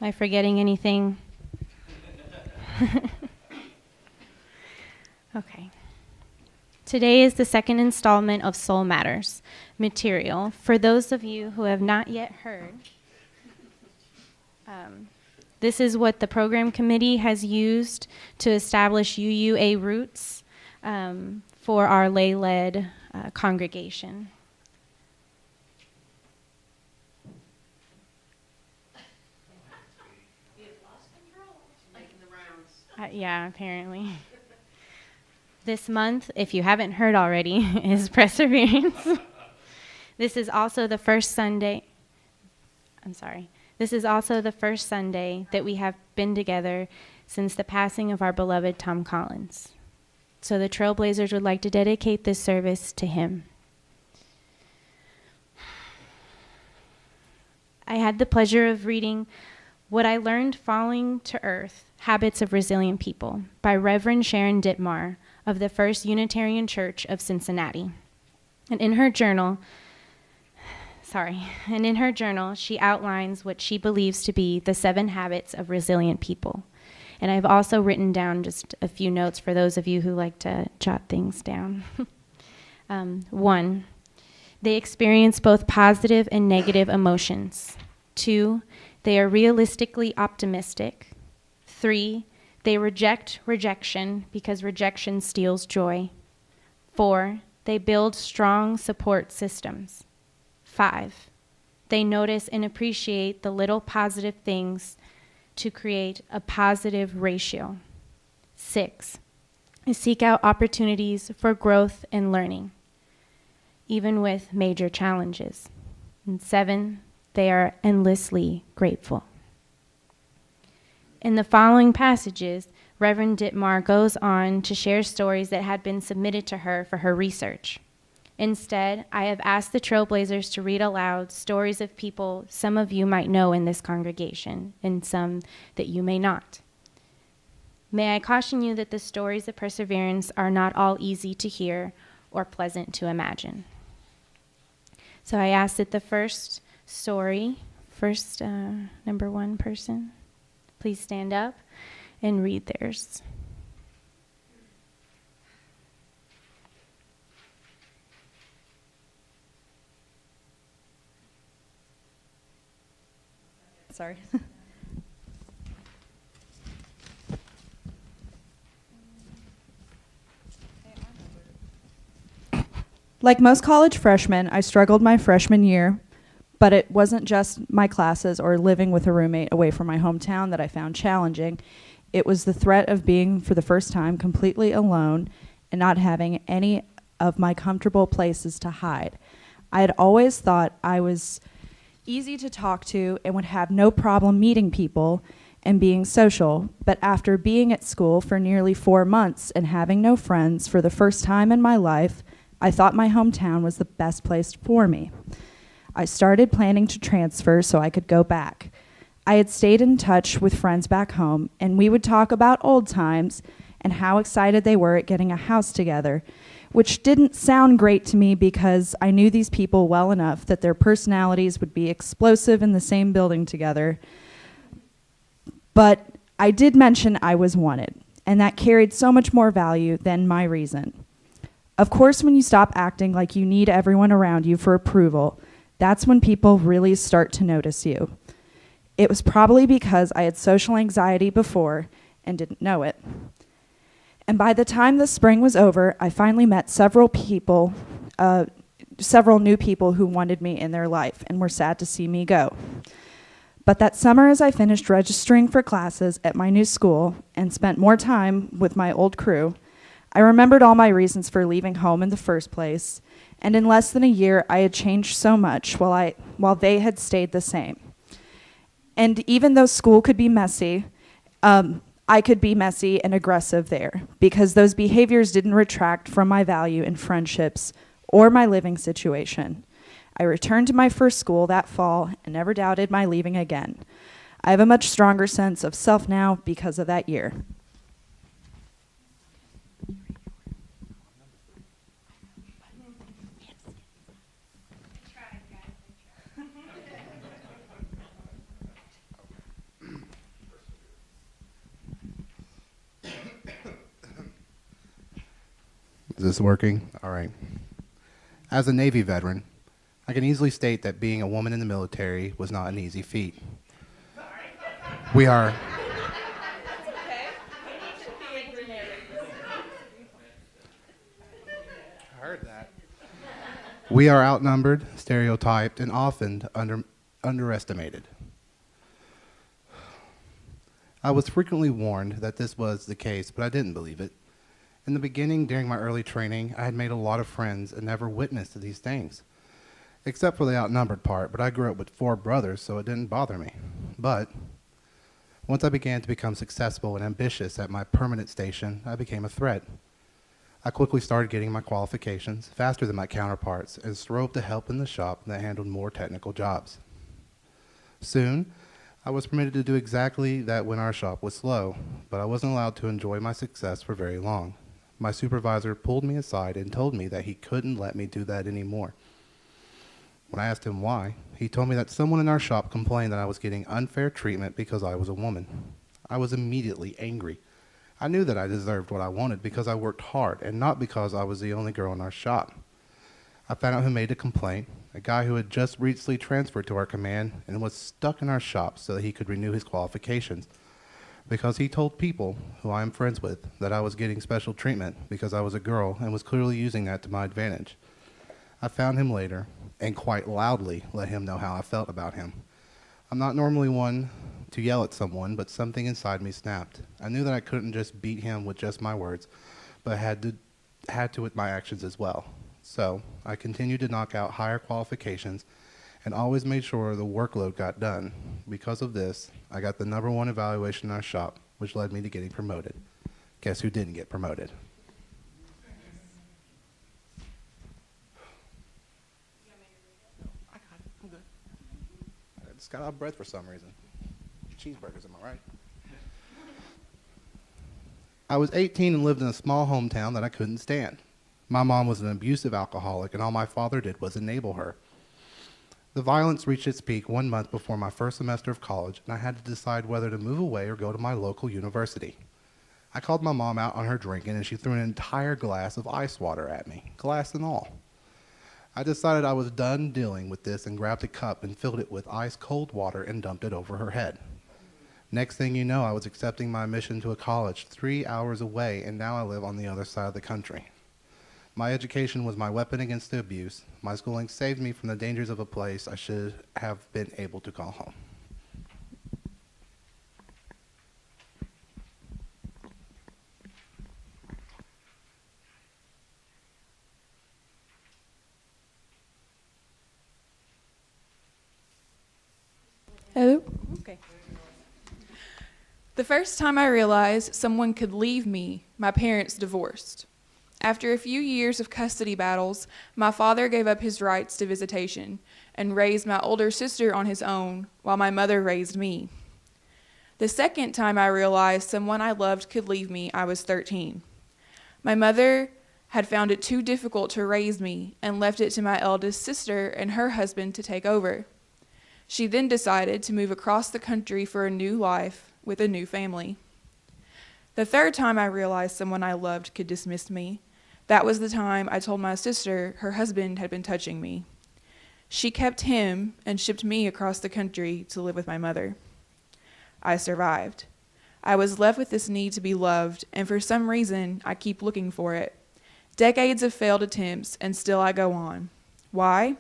I forgetting anything? Okay. Today is the second installment of Soul Matters material. For those of you who have not yet heard, this is what the program committee has used to establish UUA roots for our lay-led congregation. Yeah, apparently. This month, if you haven't heard already, is Perseverance. This is also the first Sunday. This is also the first Sunday that we have been together since the passing of our beloved Tom Collins. So the Trailblazers would like to dedicate this service to him. I had the pleasure of reading What I Learned Falling to Earth, Habits of Resilient People by Reverend Sharon Dittmar of the First Unitarian Church of Cincinnati. And in her journal, she outlines what she believes to be the 7 habits of resilient people. And I've also written down just a few notes for those of you who like to jot things down. 1, they experience both positive and negative emotions. 2, they are realistically optimistic. 3, they reject rejection because rejection steals joy. 4, they build strong support systems. 5, they notice and appreciate the little positive things to create a positive ratio. 6, they seek out opportunities for growth and learning, even with major challenges. And 7, they are endlessly grateful. In the following passages, Reverend Dittmar goes on to share stories that had been submitted to her for her research. Instead, I have asked the Trailblazers to read aloud stories of people some of you might know in this congregation, and some that you may not. May I caution you that the stories of perseverance are not all easy to hear or pleasant to imagine. So I asked that the first number 1 person, please stand up and read theirs. Sorry. Like most college freshmen, I struggled my freshman year, but it wasn't just my classes or living with a roommate away from my hometown that I found challenging. It was the threat of being, for the first time, completely alone and not having any of my comfortable places to hide. I had always thought I was easy to talk to and would have no problem meeting people and being social, but after being at school for nearly 4 months and having no friends for the first time in my life, I thought my hometown was the best place for me. I started planning to transfer so I could go back. I had stayed in touch with friends back home, and we would talk about old times and how excited they were at getting a house together, which didn't sound great to me because I knew these people well enough that their personalities would be explosive in the same building together. But I did mention I was wanted, and that carried so much more value than my reason. Of course, when you stop acting like you need everyone around you for approval, that's when people really start to notice you. It was probably because I had social anxiety before and didn't know it. And by the time the spring was over, I finally met several new people who wanted me in their life and were sad to see me go. But that summer, as I finished registering for classes at my new school and spent more time with my old crew, I remembered all my reasons for leaving home in the first place, and in less than a year, I had changed so much while they had stayed the same. And even though school could be messy, I could be messy and aggressive there because those behaviors didn't retract from my value in friendships or my living situation. I returned to my first school that fall and never doubted my leaving again. I have a much stronger sense of self now because of that year. Is this working? All right. As a Navy veteran, I can easily state that being a woman in the military was not an easy feat. We are... I heard that. We are outnumbered, stereotyped, and often underestimated. I was frequently warned that this was the case, but I didn't believe it. In the beginning, during my early training, I had made a lot of friends and never witnessed these things, except for the outnumbered part, but I grew up with 4 brothers, so it didn't bother me. But once I began to become successful and ambitious at my permanent station, I became a threat. I quickly started getting my qualifications faster than my counterparts and strove to help in the shop that handled more technical jobs. Soon, I was permitted to do exactly that when our shop was slow, but I wasn't allowed to enjoy my success for very long. My supervisor pulled me aside and told me that he couldn't let me do that anymore. When I asked him why, he told me that someone in our shop complained that I was getting unfair treatment because I was a woman. I was immediately angry. I knew that I deserved what I wanted because I worked hard and not because I was the only girl in our shop. I found out who made the complaint, a guy who had just recently transferred to our command and was stuck in our shop so that he could renew his qualifications, because he told people who I am friends with that I was getting special treatment because I was a girl and was clearly using that to my advantage. I found him later and quite loudly let him know how I felt about him. I'm not normally one to yell at someone, but something inside me snapped. I knew that I couldn't just beat him with just my words, but had to with my actions as well. So I continued to knock out higher qualifications and always made sure the workload got done. Because of this, I got the #1 evaluation in our shop, which led me to getting promoted. Guess who didn't get promoted? I got it. I'm good. I just got out of breath for some reason. Cheeseburgers, am I right? I was 18 and lived in a small hometown that I couldn't stand. My mom was an abusive alcoholic, and all my father did was enable her. The violence reached its peak 1 month before my first semester of college, and I had to decide whether to move away or go to my local university. I called my mom out on her drinking, and she threw an entire glass of ice water at me, glass and all. I decided I was done dealing with this and grabbed a cup and filled it with ice cold water and dumped it over her head. Next thing you know, I was accepting my admission to a college 3 hours away, and now I live on the other side of the country. My education was my weapon against the abuse. My schooling saved me from the dangers of a place I should have been able to call home. Hello? Okay. The first time I realized someone could leave me, my parents divorced. After a few years of custody battles, my father gave up his rights to visitation and raised my older sister on his own while my mother raised me. The second time I realized someone I loved could leave me, I was 13. My mother had found it too difficult to raise me and left it to my eldest sister and her husband to take over. She then decided to move across the country for a new life with a new family. The third time I realized someone I loved could dismiss me, that was the time I told my sister her husband had been touching me. She kept him and shipped me across the country to live with my mother. I survived. I was left with this need to be loved, and for some reason, I keep looking for it. Decades of failed attempts, and still I go on. Why?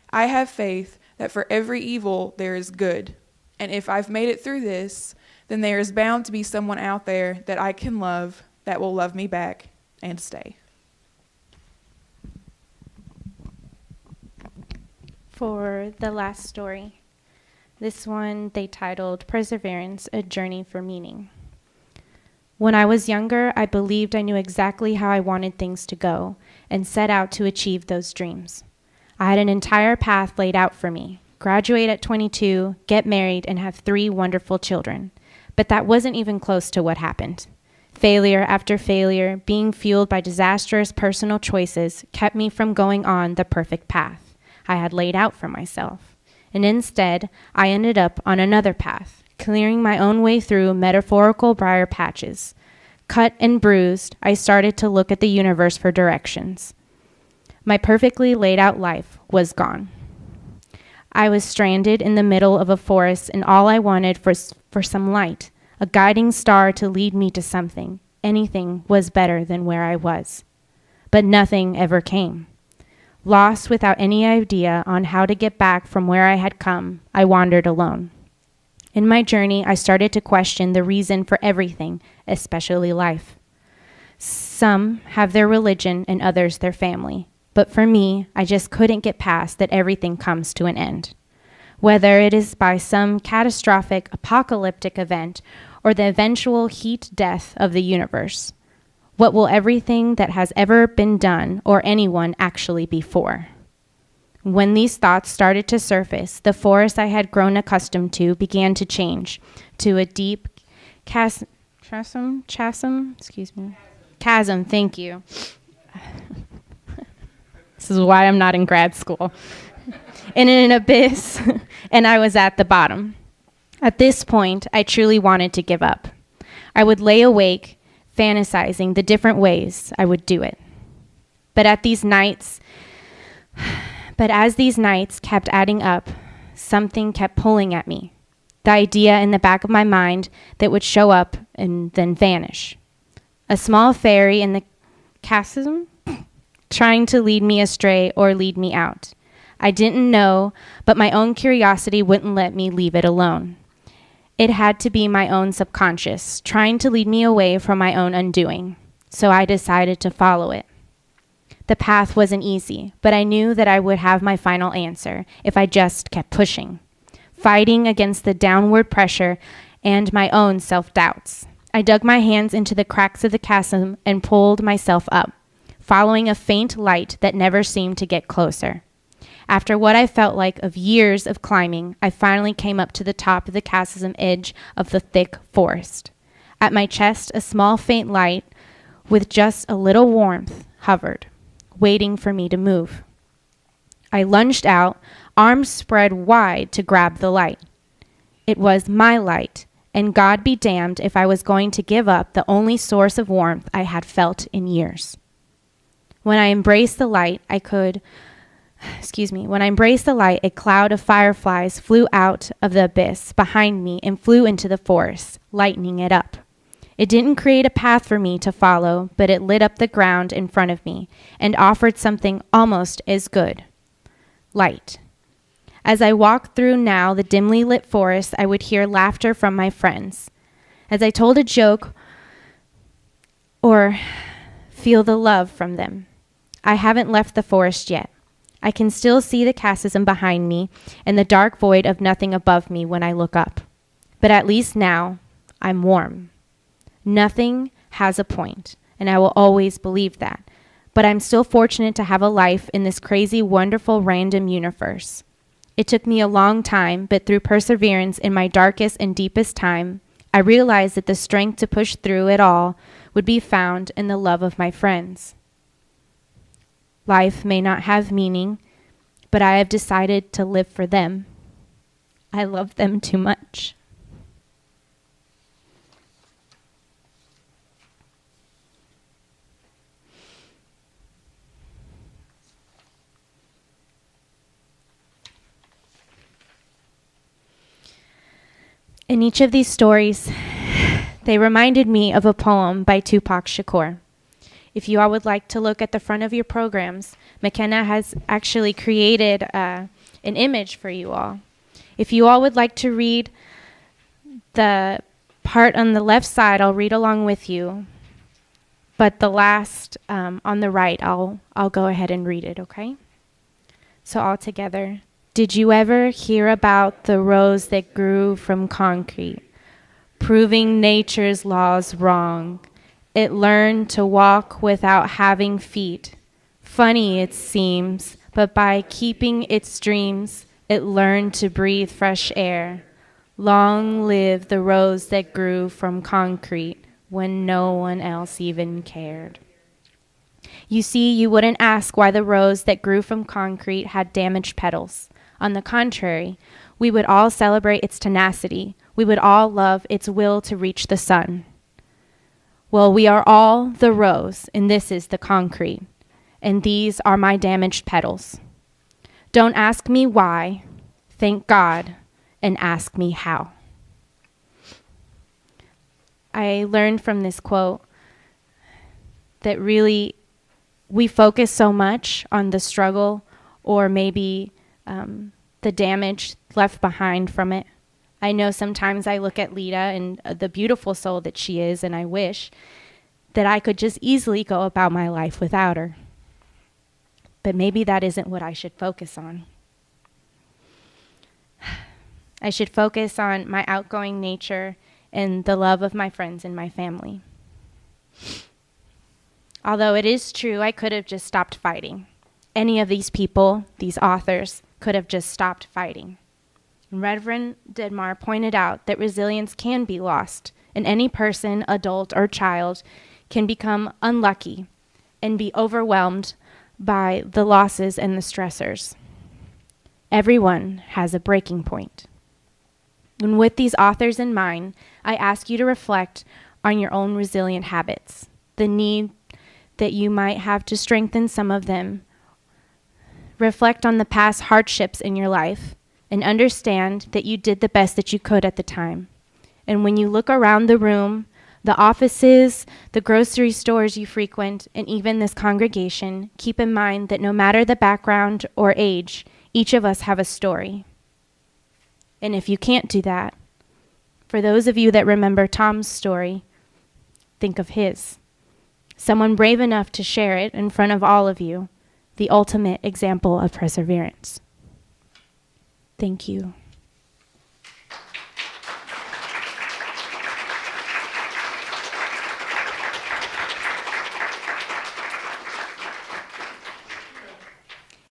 I have faith that for every evil there is good, and if I've made it through this, then there is bound to be someone out there that I can love that will love me back and stay. For the last story, this one they titled Perseverance, A Journey for Meaning. When I was younger, I believed I knew exactly how I wanted things to go and set out to achieve those dreams. I had an entire path laid out for me: graduate at 22, get married, and have 3 wonderful children. But that wasn't even close to what happened. Failure after failure, being fueled by disastrous personal choices, kept me from going on the perfect path I had laid out for myself. And instead, I ended up on another path, clearing my own way through metaphorical briar patches, Cut and bruised, I started to look at the universe for directions. My perfectly laid out life was gone. I was stranded in the middle of a forest, and all I wanted for some light, a guiding star to lead me to something. Anything was better than where I was. But nothing ever came. Lost without any idea on how to get back from where I had come, I wandered alone. In my journey, I started to question the reason for everything, especially life. Some have their religion and others their family. But for me, I just couldn't get past that everything comes to an end. Whether it is by some catastrophic apocalyptic event or the eventual heat death of the universe. What will everything that has ever been done or anyone actually be for? When these thoughts started to surface, the forest I had grown accustomed to began to change to a deep chasm, thank you. This is why I'm not in grad school. In an abyss, and I was at the bottom. At this point, I truly wanted to give up. I would lay awake, fantasizing the different ways I would do it. But as these nights kept adding up, something kept pulling at me. The idea in the back of my mind that would show up and then vanish. A small fairy in the chasm, trying to lead me astray or lead me out. I didn't know, but my own curiosity wouldn't let me leave it alone. It had to be my own subconscious, trying to lead me away from my own undoing. So I decided to follow it. The path wasn't easy, but I knew that I would have my final answer if I just kept pushing, fighting against the downward pressure and my own self-doubts. I dug my hands into the cracks of the chasm and pulled myself up, following a faint light that never seemed to get closer. After what I felt like of years of climbing, I finally came up to the top of the chasm edge of the thick forest. At my chest, a small faint light with just a little warmth hovered, waiting for me to move. I lunged out, arms spread wide to grab the light. It was my light, and God be damned if I was going to give up the only source of warmth I had felt in years. When I embraced the light, a cloud of fireflies flew out of the abyss behind me and flew into the forest, lighting it up. It didn't create a path for me to follow, but it lit up the ground in front of me and offered something almost as good: light. As I walked through now the dimly lit forest, I would hear laughter from my friends. As I told a joke or feel the love from them. I haven't left the forest yet. I can still see the chasm behind me and the dark void of nothing above me when I look up. But at least now, I'm warm. Nothing has a point, and I will always believe that. But I'm still fortunate to have a life in this crazy, wonderful, random universe. It took me a long time, but through perseverance in my darkest and deepest time, I realized that the strength to push through it all would be found in the love of my friends. Life may not have meaning, but I have decided to live for them. I love them too much. In each of these stories, they reminded me of a poem by Tupac Shakur. If you all would like to look at the front of your programs, McKenna has actually created an image for you all. If you all would like to read the part on the left side, I'll read along with you. But the last on the right, I'll go ahead and read it, okay? So all together. Did you ever hear about the rose that grew from concrete, proving nature's laws wrong? It learned to walk without having feet. Funny it seems, but by keeping its dreams, it learned to breathe fresh air. Long live the rose that grew from concrete when no one else even cared. You see, you wouldn't ask why the rose that grew from concrete had damaged petals. On the contrary, we would all celebrate its tenacity. We would all love its will to reach the sun. Well, we are all the rose, and this is the concrete, and these are my damaged petals. Don't ask me why, thank God, and ask me how. I learned from this quote that really we focus so much on the struggle or maybe the damage left behind from it. I know sometimes I look at Lita and the beautiful soul that she is, and I wish that I could just easily go about my life without her. But maybe that isn't what I should focus on. I should focus on my outgoing nature and the love of my friends and my family. Although it is true, I could have just stopped fighting. Any of these people, these authors, could have just stopped fighting. Reverend Dedmar pointed out that resilience can be lost, and any person, adult or child, can become unlucky and be overwhelmed by the losses and the stressors. Everyone has a breaking point. And with these authors in mind, I ask you to reflect on your own resilient habits, the need that you might have to strengthen some of them. Reflect on the past hardships in your life and understand that you did the best that you could at the time. And when you look around the room, the offices, the grocery stores you frequent, and even this congregation, keep in mind that no matter the background or age, each of us have a story. And if you can't do that, for those of you that remember Tom's story, think of his. Someone brave enough to share it in front of all of you, the ultimate example of perseverance. Thank you.